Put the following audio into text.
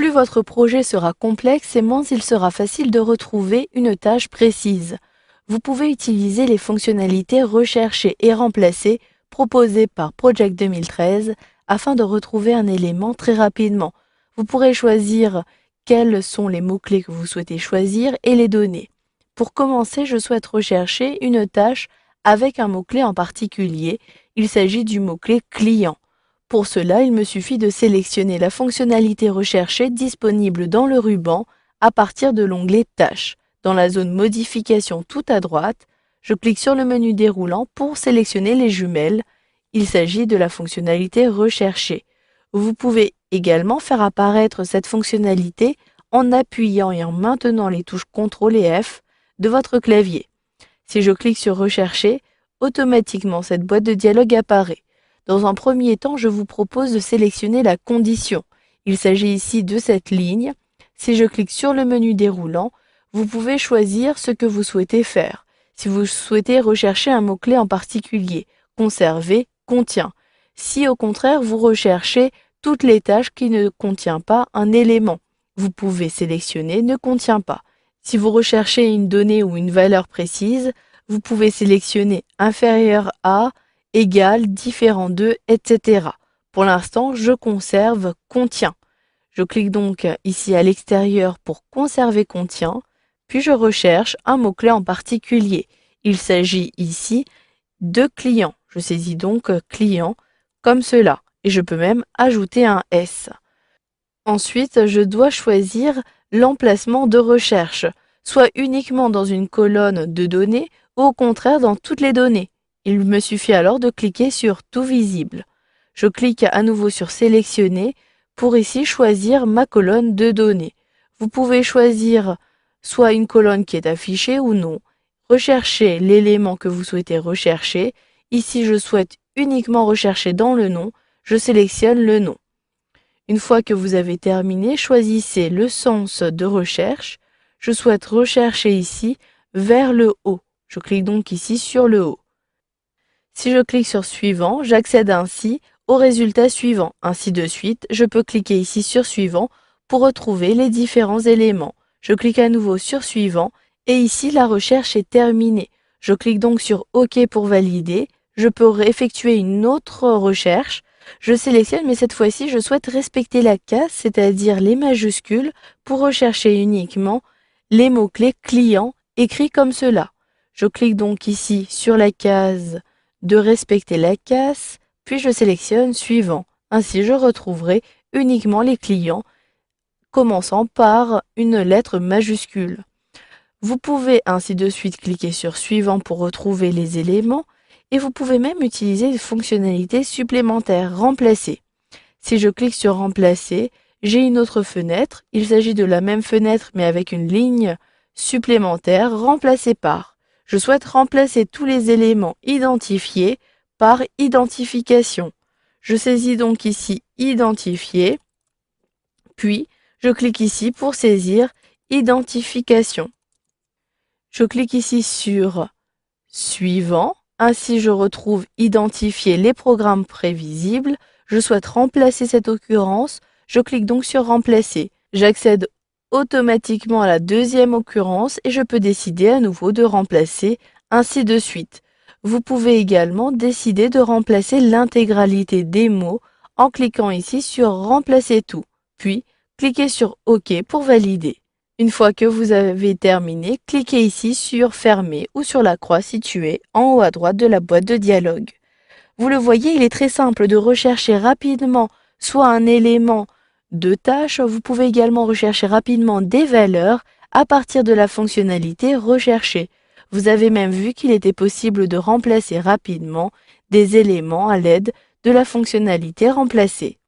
Plus votre projet sera complexe et moins il sera facile de retrouver une tâche précise. Vous pouvez utiliser les fonctionnalités rechercher et remplacer proposées par Project 2013 afin de retrouver un élément très rapidement. Vous pourrez choisir quels sont les mots-clés que vous souhaitez choisir et les donner. Pour commencer, je souhaite rechercher une tâche avec un mot-clé en particulier. Il s'agit du mot-clé client. Pour cela, il me suffit de sélectionner la fonctionnalité recherchée disponible dans le ruban à partir de l'onglet Tâches. Dans la zone Modification tout à droite, je clique sur le menu déroulant pour sélectionner les jumelles. Il s'agit de la fonctionnalité recherchée. Vous pouvez également faire apparaître cette fonctionnalité en appuyant et en maintenant les touches CTRL et F de votre clavier. Si je clique sur Rechercher, automatiquement cette boîte de dialogue apparaît. Dans un premier temps, je vous propose de sélectionner la condition. Il s'agit ici de cette ligne. Si je clique sur le menu déroulant, vous pouvez choisir ce que vous souhaitez faire. Si vous souhaitez rechercher un mot-clé en particulier, conserver, contient. Si au contraire, vous recherchez toutes les tâches qui ne contiennent pas un élément, vous pouvez sélectionner ne contient pas. Si vous recherchez une donnée ou une valeur précise, vous pouvez sélectionner inférieur à, égal, différent de, etc. Pour l'instant, je conserve contient. Je clique donc ici à l'extérieur pour conserver contient, puis je recherche un mot-clé en particulier. Il s'agit ici de client. Je saisis donc client comme cela et je peux même ajouter un S. Ensuite, je dois choisir l'emplacement de recherche, soit uniquement dans une colonne de données ou au contraire dans toutes les données. Il me suffit alors de cliquer sur Tout visible. Je clique à nouveau sur Sélectionner pour ici choisir ma colonne de données. Vous pouvez choisir soit une colonne qui est affichée ou non. Recherchez l'élément que vous souhaitez rechercher. Ici, je souhaite uniquement rechercher dans le nom. Je sélectionne le nom. Une fois que vous avez terminé, choisissez le sens de recherche. Je souhaite rechercher ici vers le haut. Je clique donc ici sur le haut. Si je clique sur Suivant, j'accède ainsi au résultat suivant. Ainsi de suite, je peux cliquer ici sur Suivant pour retrouver les différents éléments. Je clique à nouveau sur Suivant et ici la recherche est terminée. Je clique donc sur OK pour valider. Je peux effectuer une autre recherche. Je sélectionne, mais cette fois-ci, je souhaite respecter la case, c'est-à-dire les majuscules, pour rechercher uniquement les mots-clés client écrits comme cela. Je clique donc ici sur la case de respecter la case, puis je sélectionne suivant. Ainsi, je retrouverai uniquement les clients commençant par une lettre majuscule. Vous pouvez ainsi de suite cliquer sur suivant pour retrouver les éléments et vous pouvez même utiliser des fonctionnalités supplémentaires, remplacer. Si je clique sur remplacer, j'ai une autre fenêtre. Il s'agit de la même fenêtre mais avec une ligne supplémentaire, remplacer par. Je souhaite remplacer tous les éléments identifiés par identification. Je saisis donc ici identifier, puis je clique ici pour saisir identification. Je clique ici sur suivant. Ainsi, je retrouve identifier les programmes prévisibles. Je souhaite remplacer cette occurrence. Je clique donc sur remplacer. J'accède automatiquement à la deuxième occurrence et je peux décider à nouveau de remplacer, ainsi de suite. Vous pouvez également décider de remplacer l'intégralité des mots en cliquant ici sur remplacer tout, puis cliquez sur OK pour valider. Une fois que vous avez terminé, cliquez ici sur Fermer ou sur la croix située en haut à droite de la boîte de dialogue. Vous le voyez, il est très simple de rechercher rapidement soit un élément de tâche, vous pouvez également rechercher rapidement des valeurs à partir de la fonctionnalité Rechercher. Vous avez même vu qu'il était possible de remplacer rapidement des éléments à l'aide de la fonctionnalité Remplacer.